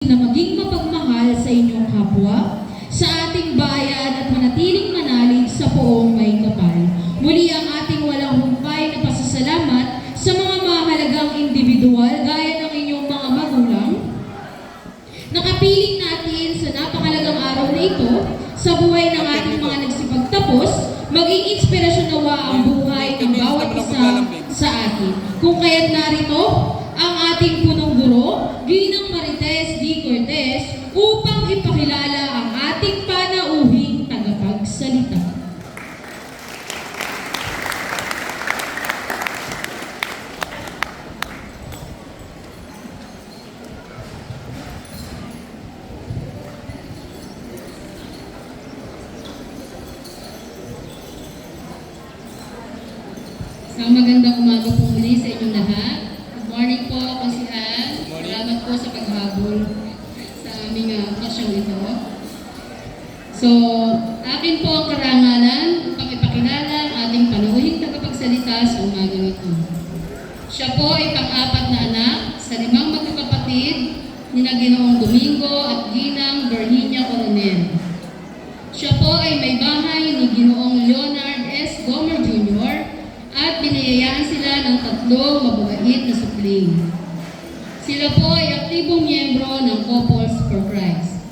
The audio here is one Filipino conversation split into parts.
na maging mapagmahal sa inyong kapwa, sa ating bayan at manatiling manalig sa poong may kapal. Muli ang ating walang humpay na pasasalamat sa mga mahalagang individual gaya ng inyong mga magulang. Nakapiling natin sa napakalagang araw na ito sa buhay ng ating mga nagsipagtapos, maging inspirasyon nawa ang buhay ng bawat isa sa atin. Kung kaya't narito ang ating punong guro, Ginang Marites D. Cortez, upang ipakilala ang ating panauhing tagapagsalita. Isang magandang umaga po muli sa inyong lahat. Good morning po, ako si Ann. Salamat po sa paghabol sa aming okasyong ito. So, akin po ang karangalan upang ipakilala ang ating panauhing tagapagsalita sa umagang ito. Siya po ay pang-apat na anak sa 5 magkakapatid ni na Ginoong Domingo at Ginang Virginia Coronel. Siya po ay may bahay ni Ginoong Leonard S. Gomer Jr. at binayayaan sila ng 3 mababait na supling. Sila po ay aktibong miyembro ng Couples for Christ.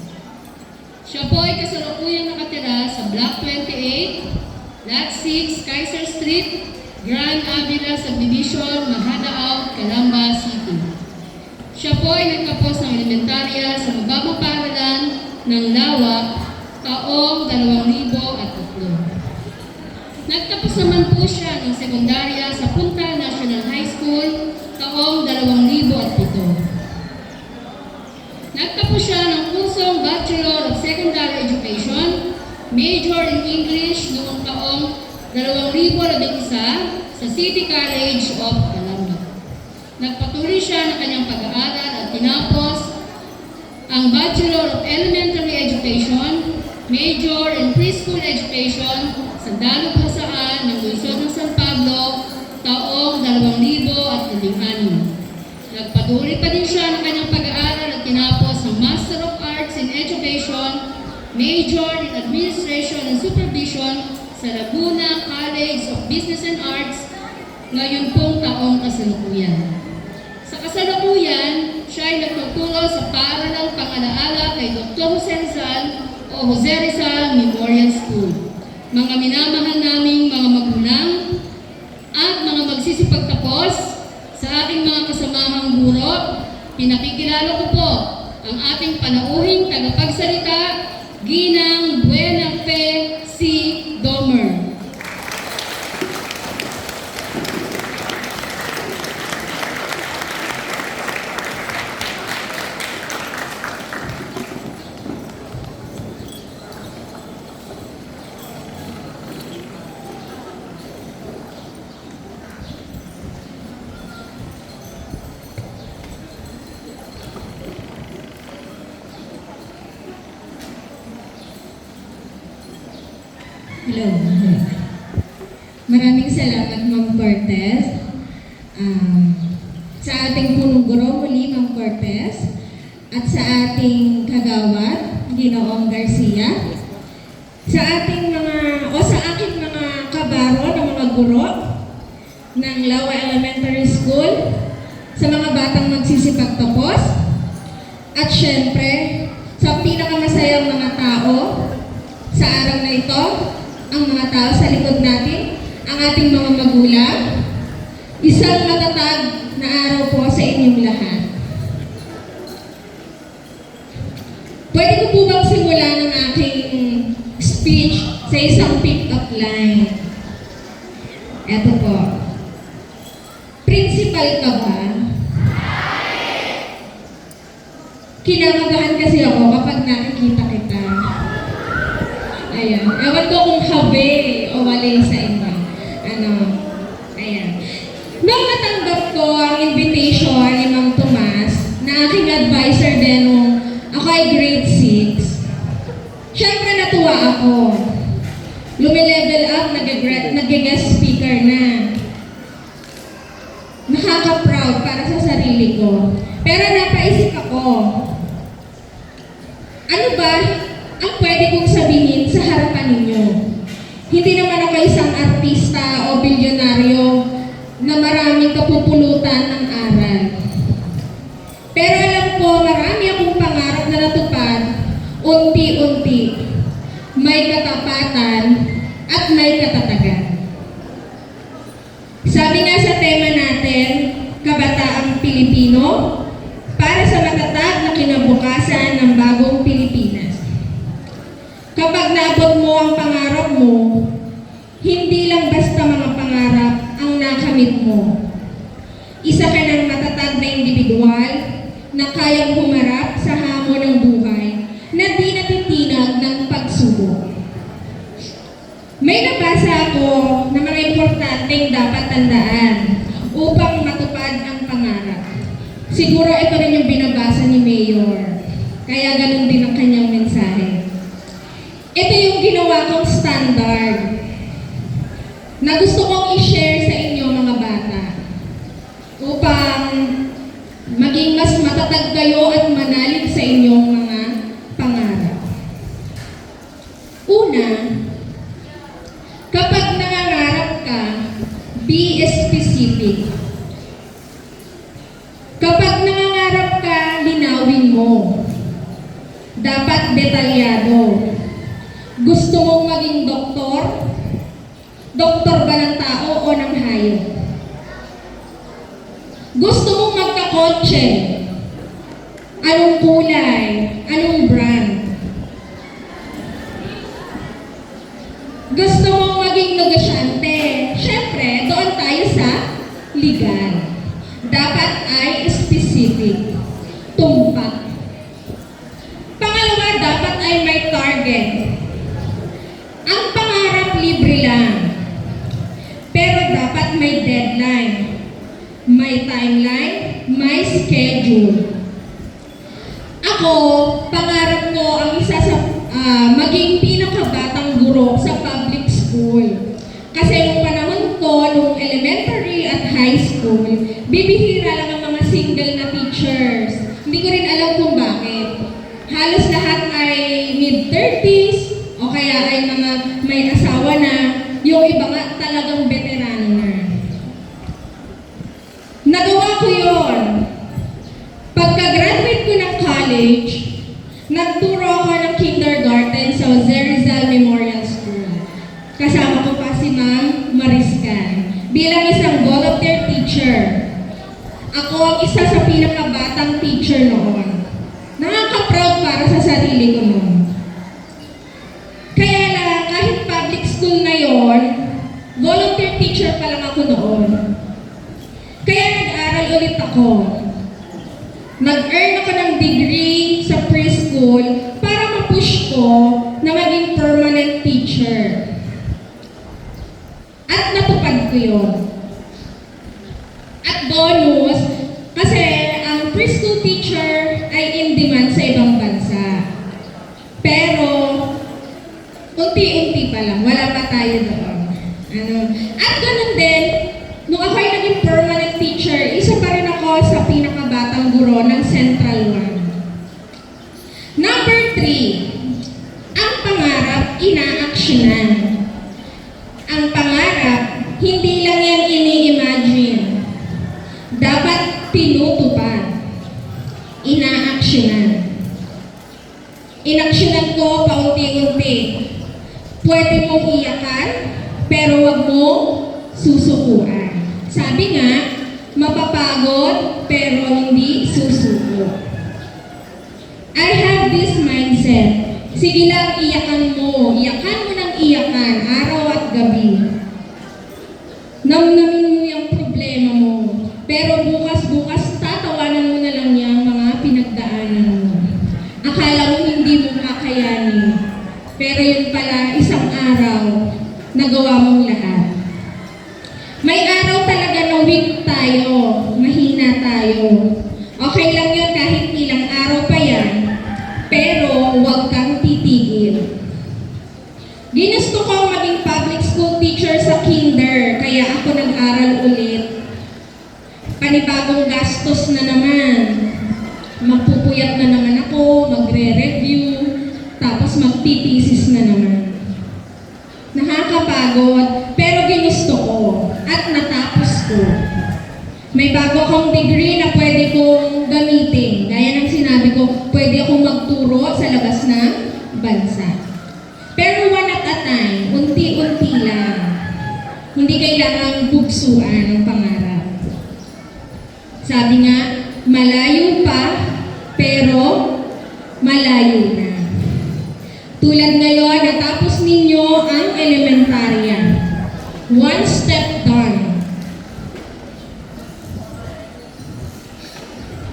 Siya po ay kasalukuyang nakatira sa Block 28, Lot 6, Kaiser Street, Grand Avila Subdivision, Mahadao, Calamba City. Siya po ay nagtapos ng elementarya sa mababang paaralan ng Lawak taong 2003. Nagtapos naman po siya ng sekundarya sa Punta National High School taong 2007. Nagtapos siya ng kursong Bachelor of Secondary Education, Major in English noong taong 2011 sa City College of Calamba. Nagpatuloy siya ng kanyang pag-aaral at tinapos ang Bachelor of Elementary Education, Major in Preschool Education sa Dalog Hasaan ng Lungsod ng San Pablo taong 2016. Nagpatuloy pa din siya ng kanyang pag-aaral at tinapos ang Master of Arts in Education, Major in Administration and Supervision sa Laguna College of Business and Arts ngayon pong taong kasalukuyan. Sa kasalukuyan, siya ay nagtuturo sa paaralang pang-alaala kay Dr. Jose Rizal o Jose Rizal Memorial School. Mga minamahal naming mga magulang at mga magsisipagtapos, sa aking mga kasamahang guro, pinakikilala ko po ang ating panauhing tagapagsalita, Ginang Buena Fe C. Domer. Hello. Maraming salamat, Ma'am Cortez. Sa ating punong guro muli, Ma'am Cortez, at sa ating kagawad, Ginoong Garcia, sa ating sa aking mga kabaro ng mga guro ng Lawa Elementary School, sa mga batang magsisipagtapos, at syempre, sa pinakamasayang mga tao sa araw na ito, ang mga tao sa likod natin, ang ating mga magulang. Isang matatag na araw po sa inyong lahat. Pwede ko po bang simulan ang aking speech sa isang pick-up line? Eto po. Principal ka ba? Kinakabahan kasi ako kapag nakikita kita. Ayan. Ewan ko kung habe o wali sa iba. Ayan. Nung natanggap ko ang invitation ni Ma'am Tomas na aking advisor din nung ako ay grade 6, syempre natuwa ako. Lumilevel up, nag-guest speaker na. Nakaka-proud para sa sarili ko. Pero napaisip ako, pwede kong sabihin sa harapan ninyo. Hindi naman ako isang artista o bilyonaryo na maraming kapupulutan ng aral. Pero alam ko, marami akong pangarap na natupad, unti-unti. May katapatan at may katatagan. Sabi nga sa tema natin, Kabataang Pilipino, para sa matatag na kinabukasan ng bagong Pilipinas. Kapag naabot mo ang pangarap mo, hindi lang basta mga pangarap ang nakamit mo. Isa ka ng matatag na individual na kayang humarap sa hamon ng buhay na di natitinag ng pagsubok. May nabasa ako na mga importanteng dapat tandaan upang matupad ang pangarap. Siguro ito rin yung binabasa ni Mayor. Kaya ganun din ang kanyang mensahe. Ito yung ginawa kong standard na gusto kong i-share sa inyo mga bata upang maging mas matatag kayo at manalig sa inyong mga pangarap. Una, kapag nangangarap ka, be specific. Kapag nangangarap ka, linawin mo. Dapat detalyado. Gusto mong maging doktor? Doktor ba ng tao o ng hayop? Gusto mong magkakotse? Anong kulay? Anong brand? Gusto mong maging negosyante? Siyempre, doon tayo sa legal. Dapat ay specific. Tumpak. Pangalawa, dapat ay may target. Ang pangarap libre lang. Pero dapat may deadline. May timeline, may schedule. Ako, pangarap ko ang isa sa maging pinakabatang guro sa public school. Kasi nung panahon ko, nung elementary at high school, bibihira lang ang mga single na teachers. Hindi ko rin alam kung bakit. Halos lahat ay mid-30s o kaya ay mga may asawa na, yung iba nga talagang veterano na. Nagawa ko yun. Pagka-graduate ko ng college, nagturo ako ng kindergarten sa Jose Rizal Memorial School. Kasama ko pa si Ma'am Mariscan bilang isang volunteer teacher. Ako ang isa sa pinakabatang teacher noon. Nakaka-proud para sa sarili ko noon. Kaya lang, kahit public school na yon, volunteer teacher pa lang ako noon. Kaya nag-aral ulit ako. Nag-earn ako ng degree sa preschool para ma-push ko na maging permanent teacher. At natupad ko yun. At bonus, kasi ang preschool teacher ay in demand sa ibang bansa. Pero, unti-unti pa lang, wala pa tayo doon. At ganun din, nung ako ay naging permanent teacher, isa pa rin ako sa pinakabatang guro ng Central 1. Number 3, ang pangarap, inaaksyonan. Ang pangarap, hindi lang yan ini-imagine. Dapat tinutupad. Inaaksyonan. Inaksyonan ko paunti-unti. Pwede mong iyakan, pero wag mong susukuan. Sabi nga, mapapagod pero hindi susuko. I have this mindset. Sige lang, iyakan mo. Iyakan mo ng iyakan, araw at gabi. Namnamin mo yung problema mo. Pero bukas-bukas, tatawanan mo na lang yung mga pinagdaanan mo. Akala mo hindi mo kakayanin. Pero yun pala, isang araw, nagawa mong lahat. May araw talaga na weak tayo, mahina tayo. Okay lang yun kahit ilang araw pa yan, pero huwag kang titigil. Ginusto ko maging public school teacher sa kinder, kaya ako nag-aral ulit. Panibagong gastos na naman. Magpupuyat na naman ako, magre-review, tapos magtitisis na naman. Nakakapagod, pero ginusto ko at natapos ko. May bago akong degree na pwede kong gamitin. Gaya ng sinabi ko, pwede akong magturo sa labas ng bansa. Pero one at a time, unti-unti lang. Hindi kailangang bugsuan ang pangarap. Sabi nga, malayo pa, pero malayo na. Tulad ngayon, natapos ninyo ang elementarya. One step done.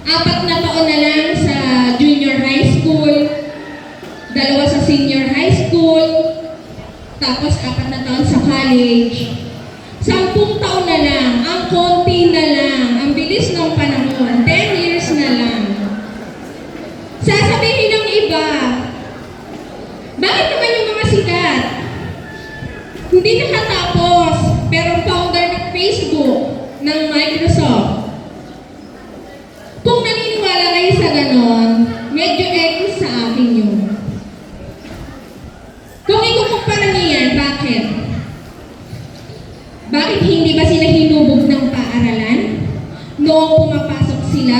4 na taon na lang sa junior high school, 2 sa senior high school, tapos 4 na taon sa college. 10 taon na lang, ang konti na lang, ang bilis ng panahon, 10 years na lang. Sasabihin ng iba, bakit naman yung mga sikat? Hindi nakatapos, pero founder ng Facebook, ng Microsoft. Kung naniniwala kayo sa ganon, medyo X sa akin yun. Kung ikukumpara niyo yan, bakit? Bakit hindi ba sila hinubog ng paaralan? Noong pumapasok sila?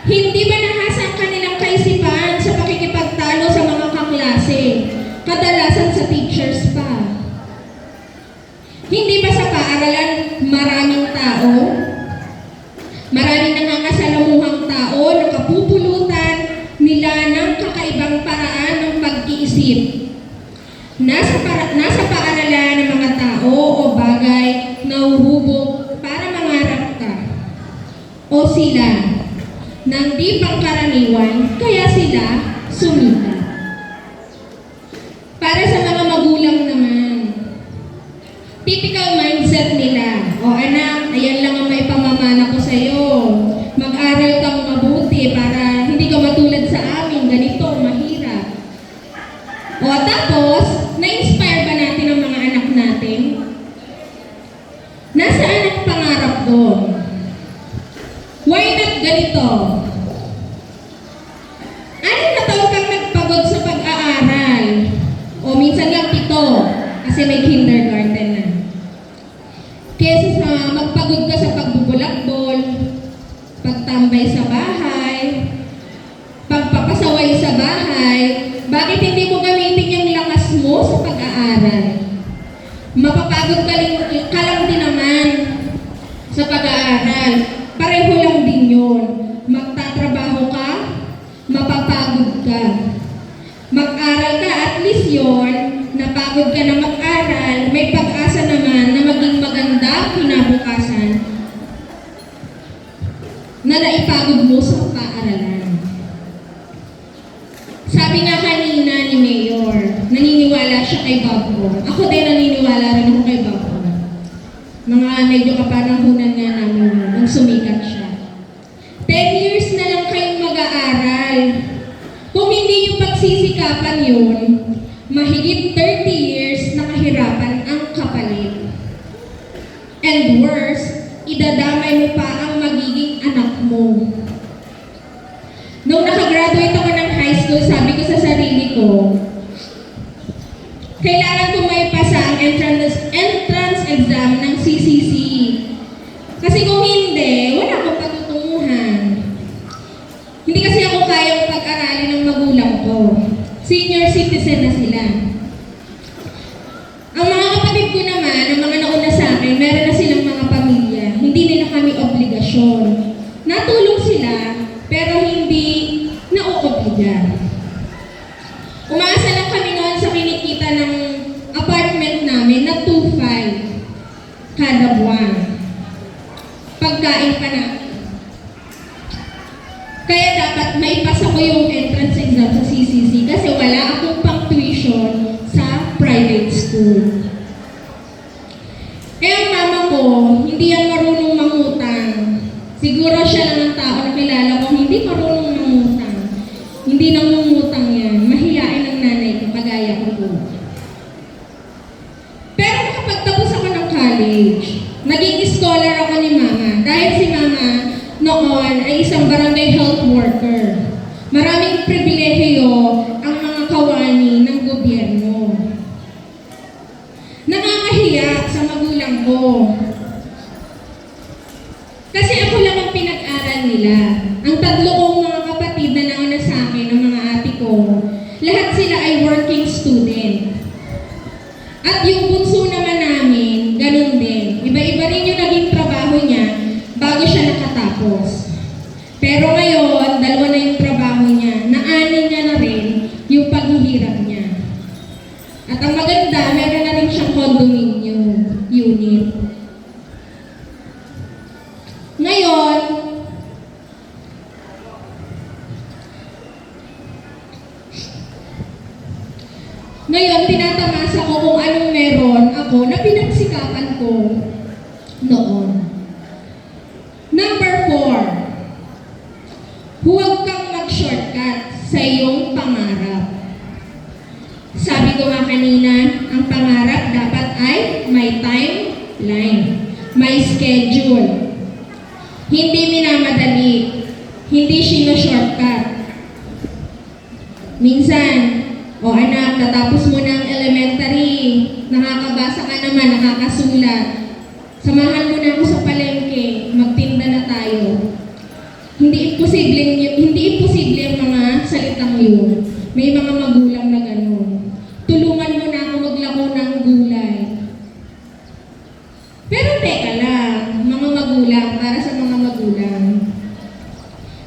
Hindi ba nahasa ang kanilang kaisipan sa pakikipagtalo sa mga kaklase? Kadalasan sa teachers pa. Hindi ba sa paaralan maraming tao? Maraming nangangasalamuhang tao na kapupulutan nila ng kakaibang paraan ng pag-iisip. Nasa paaralan ng mga tao o bagay na uhubog para mangarap ka. O sila, nang di pangkaraniwan, kaya sila sumikat. Para sa mga magulang naman, typical mindset nila, o anak, ayan lang ang may pamamana ko sa'yo. Mag-aral kang mabuti para hindi ka matulad sa amin, ganito, mahirap. O tapos, na-inspire ba natin ang mga anak natin? Nasaan ang pangarap doon? Why not ganito? 6 na taon kang nagpagod sa pag-aaral. O minsan lang 7, kasi may kindergarten na. Kesa sa magpagod ka sa pagbubulakbol, pagtambay sa bahay, pagpapasaway sa bahay, bakit hindi mo gamitin yung lakas mo sa pag-aaral? Mapapagod ka lang din naman sa pag-aaral. Pareho lang din yun. Magtatrabaho ka, mapapagod ka. Mag-aral ka, at least yun, napagod ka na mag-aral, may pag-asa naman na maging maganda kinabukasan na naipagod mo sa paaralan. Sabi nga kanina ni Mayor, naniniwala siya kay Bob. Ako din naniniwala rin ako kay Bob. Mga medyo kapanahunan nga namin nung sumikat siya. 10 years na lang kayong mag-aaral. Kung hindi yung pagsisikapan yun, mahigit 30 years na kahirapan ang kapalit. And worse, idadamay mo pa ang magiging anak mo. Nung nakagraduate ako ng high school, sabi ko sa sarili ko, kailangan ko may pasa ang entrance exam ng CCC. Kasi kung hindi, wala akong patutunguhan. Hindi kasi ako kayang pag-aralin ng magulang ko. Senior citizen na sila. Ang mga kapatid ko naman, ang mga nauna sa akin, meron na silang mga pamilya. Hindi nila kami obligasyon. Natulong sila, pero hindi nauobliga. Umaasa lang kami noon sa kinikita ng apartment namin na 2,500 kada buwan. Pagkain pa namin. Kaya dapat maipasa ko yung entrance exam sa CCC kasi wala akong pang-tuition sa private school. Eh ang mama ko, hindi yan marunong mangutang. Siguro siya lang ang tao na kilala ko hindi marunong mangutang. Hindi nangungutang yan. Mahiyain ang nanay ko, kagaya ko po. Pero nakapagtapos ako ng college, naging scholar ako ni mama. Dahil si mama noon ay isang barangay health worker. Maraming pribilehiyo ang mga kawan sila ay working student. At yung bunso naman namin, ganun din. Iba-iba rin yung naging trabaho niya bago siya nakatapos. Pero ngayon, dalawa na yung trabaho niya. Naanin niya na rin yung paghihirap niya. At ang maganda, meron na rin siyang condominium unit. Ngayon, tinatamasa ko kung anong meron ako na pinagsikapan ko noon. Number 4, huwag kang mag-shortcut sa iyong pangarap. Sabi ko nga kanina, ang pangarap dapat ay may timeline, may schedule. Hindi minamadali, hindi shortcut. Minsan, o anak, tatapos mo ng elementary, nakakabasa ka naman, nakakasulat. Samahan mo na ako sa palengke, magtinda na tayo. Hindi imposible ang mga salitang yun. May mga magulang na gano'n. Tulungan mo na ako maglako ng gulay. Pero teka lang, mga magulang, para sa mga magulang.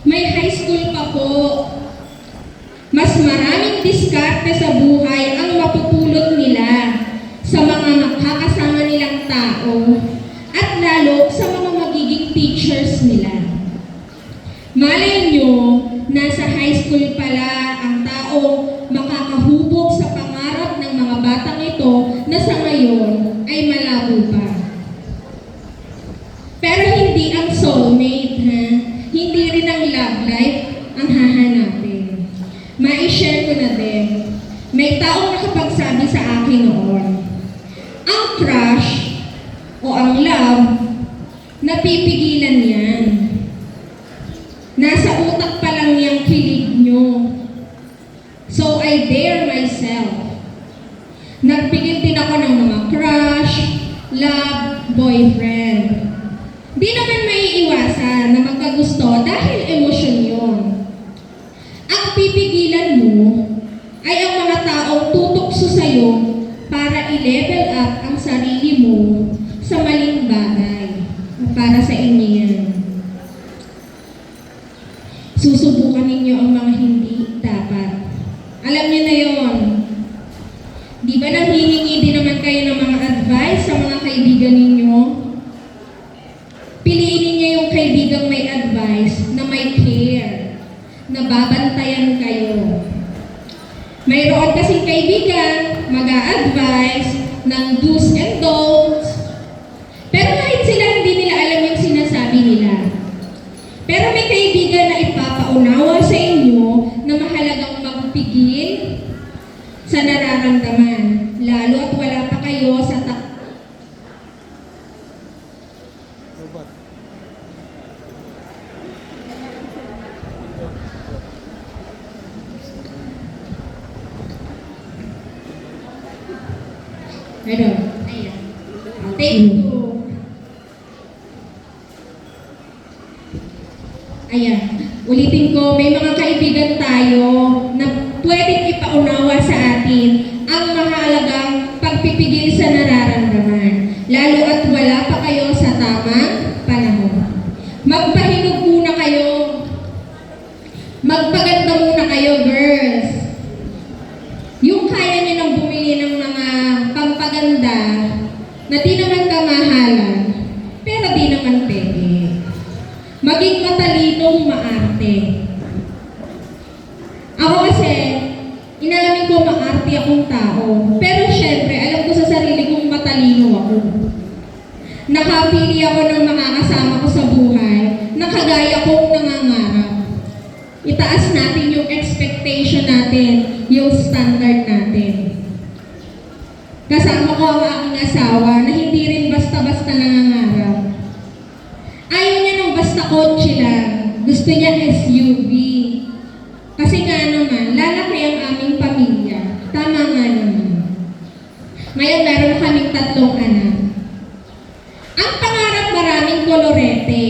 May high school pa po. Mas maraming diskarte sa buhay ang mapupulot nila sa mga makakasama nilang tao at lalo sa mga magiging teachers nila. Malay nyo, nasa high school pala ang tao makakahubog sa pangarap ng mga batang ito na sa ngayon ay malabo pa. Pero hindi ang soulmate, ha? Hindi rin ang love life ang hahanapin. Ma-share ko na din. May taong nakapagsabi sa akin noon, ang crush o ang love, napipigilan yan. Nasa utak pa lang yung kilig nyo. So I dare myself. Nagpigil din ako ng mga crush, love, boyfriend. Di naman maiiwasan na magkagusto dahil emosyon yun. Ang pipigilan mo ay ang mga taong tutukso sa'yo para i-level up ang sarili mo sa maling bagay. Para sa inyo yan. Susubukan ninyo ang mga hindi dapat. Alam niyo na yon. Di ba nanghihingi din naman kayo ng mga advice sa mga kaibigan ninyo? Piliin ninyo yung kaibigang may advice na may care, na babantayan kayo. Mayroon kasing kaibigan, mag-a-advise ng do's and don'ts. Pero kahit sila hindi nila alam yung sinasabi nila. Pero may kaibigan na ipapaunawa sa inyo na mahalagang magpigil sa nararamdaman. Lalo at wala pa kayo sa Ayan. Thank you. Ayan. Ulitin ko, may mga kaibigan tayo na pwedeng ipaunawa sa atin ang mahalagang pagpipigil sa nararamdaman. Lalo at wala pa kayo sa tamang panahon. Magpahinog muna kayo. Magpaganda muna kayo, girls. Yung kaya niyo nang bumili ng mga pampaganda na di naman kamahalan, pero di naman pwede. Maging matalinong maarte. Ako kasi, inamin ko maarte akong tao, pero syempre, alam ko sa sarili kong matalino ako. Nakapili ako ng mga kasama ko sa buhay na kagaya kong nangangarap. Itaas natin yung expectation natin, yung standard natin. Kasama ko ang aking asawa na hindi rin basta-basta nangangarap. Ayaw niya ng basta kotse lang. Gusto niya SUV. Kasi nga naman, lalaki ang aming pamilya. Tama nga naman. Ngayon, meron na kaming 3 anak. Ang pangarap, maraming kolorete,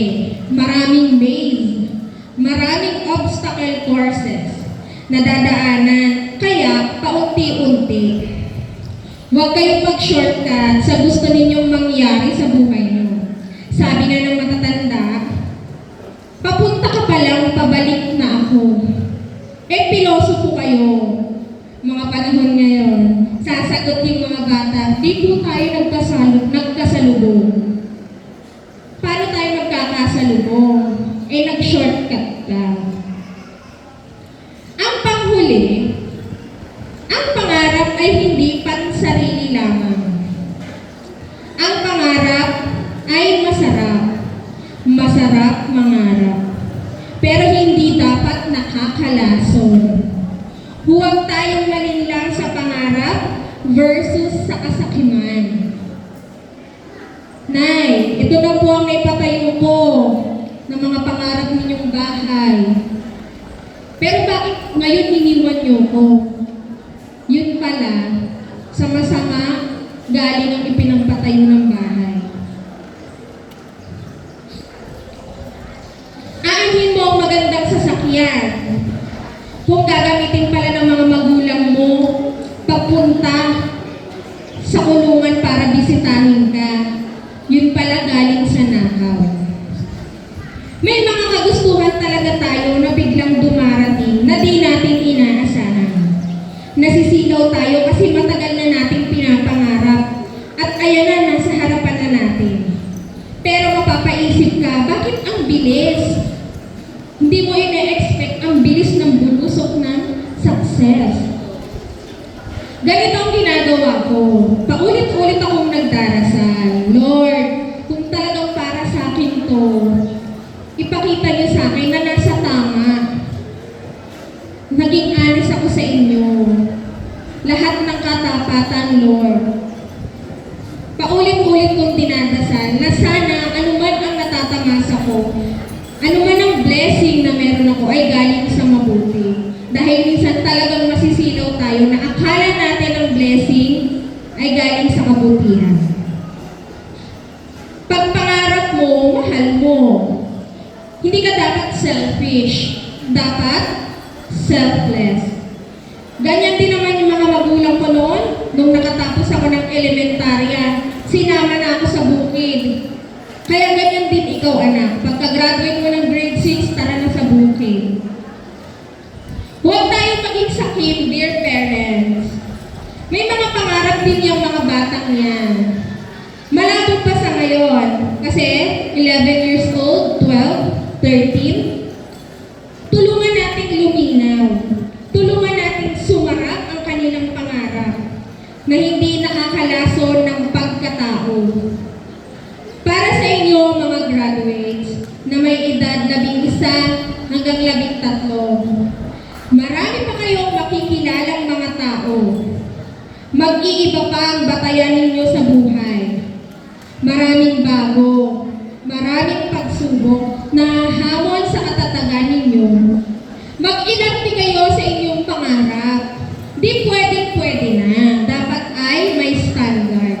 maraming maze, maraming obstacle courses na dadaanan. Kaya, paunti-unti. Huwag kayong mag-shortcut sa gusto ninyong mangyari sa buhay niyo. Sabi nga ng matatanda, papunta ka pa lang, pabalik na ako. Piloso po kayo. Mga panahon ngayon, sasagot yung mga bata, di po tayo nagkasalubong. Paano tayo magkakasalubong? Nag-shortcut lang. Ang panghuli, ang pangarap ay hindi pansarili lamang. Ang pangarap ay masarap. Masarap mangarap. Pero hindi dapat nakakalason. Huwag tayong malinlang sa pangarap versus sa kasakiman. Nay, ito na po ang naipatayo ko ng mga pangarap ninyong bahay. Pero bakit ngayon iniwan niyo ko? Yun pala, sama-sama galing ang ipinampatayo ng bahay. Aanhin mo ang magandang sasakyan. Kung gagamitin pala ng mga magulang mo, papunta sa kulungan para bisitahin ka, yun pala galing sa nakaw. May mga kagustuhan talaga tayo na biglang dumarating na di natin inaasahan. Nasisilaw tayo kasi matagal na nating pinapangarap at ayan na, nasa harapan na natin. Pero mapapaisip ka, bakit ang bilis? Hindi mo ina-expect ang bilis ng bulusok ng success. Ganito ang ginagawa ko. Paulit-ulit akong nagdarasal. Lord, kung talagang para sa akin to, ipakita niyo sa akin na nasa tama. Naging honest ako sa inyo. Lahat ng katapatan, Lord. Paulit-ulit kong dinadasal na sana anuman ang natatamasa ko, anuman ang blessing na meron ako ay galing sa mabuti. Dahil minsan talagang masisilaw tayo na akala natin ang blessing ay galing sa kabutihan. Pag pangarap mo, mahal mo. Hindi ka dapat selfish. Dapat selfless. Ganyan din naman yung mga magulang ko noon. Nung nakatapos ako ng elementarya, sinama na ako sa bukid. Kaya ganyan din ikaw, anak. Pagka-graduate mo ng grade 6, tara na sa bukid. Huwag tayong maging sakit, dear parents. May mga pangarap din yung mga batang yan. Malabo pa sa ngayon. Kasi 11 years old, 12, 13. Tulungan natin luminaw. Tulungan natin sumarap ang kanilang pangarap na hindi nakakalason ng pagkatao. Para sa inyo, mga graduates, na may edad 11 hanggang 13, marami pa kayong makikilalang mga tao. Mag-iiba pa ang batayan ninyo sa buhay. Maraming bago, maraming pagsubok na hamon sa katatagan ninyo. Mag-inakti kayo sa inyong pangarap. Di pwede na. Dapat ay may standard.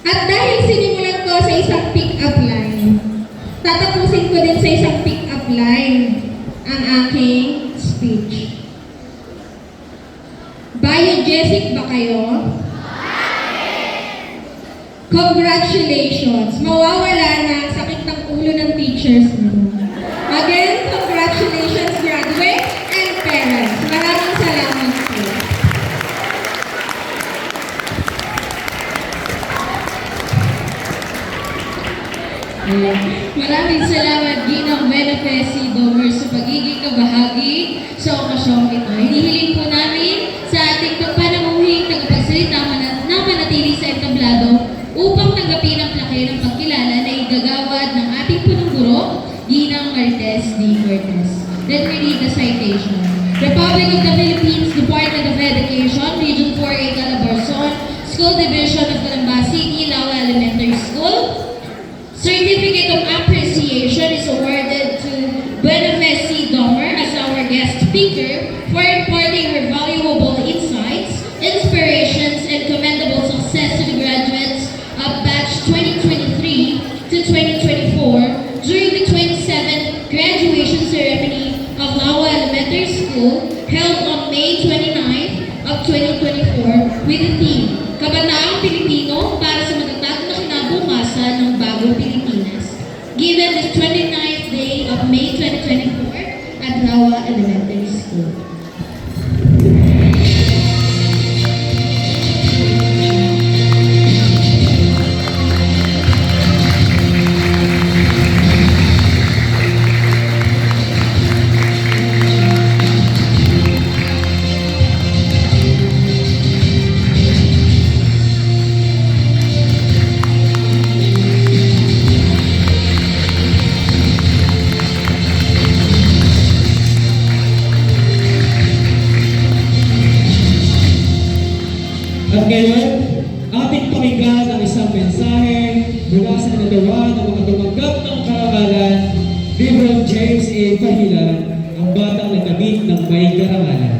At dahil sinimulan ko sa isang pick-up line, tatapusin ko din sa isang pick-up line ang aking speech. Biogesic ba kayo? Congratulations! Mawawala na ang sakit ng ulo ng teachers mo. Again, congratulations graduates and parents. Maraming salamat po. Maraming salamat, Ginang Benefesi Domer, sa pagiging kabahagi sa okasyong ito. Hinihiling po namin sa ating pagpanamuhing tagapagsalita na manatili sa entablado upang tanggapin ang plake ng pagkilala na igagawad ng ating punong guro, Ginang Martes D. Cortez. Let me read the citation. Republic of the Philippines, Department of Education, Region 4A, Calabarzon, School Division of Calamba City, Lawa Elementary School. Certificate of Appreciation is awarded to Benefes C. Domer as our guest speaker for imparting her valuable insights, inspirations, and commendable success to the graduates of batch 2023 to 2024 during the 27th graduation ceremony of Lawa Elementary School held on May 29, 2024 with the theme, Kabataang Pilipino para sa matatag na kinabukasan ng bagong Pilipinas. Given this 29th day of May 2024 at Lawa Elementary School. At ngayon, ating pakinggan ang isang mensahe mula sa kinatawa ng mga tumanggap ng karangalan, Reverend James A. Pahilan, ang batang nagkabit ng may karangalan.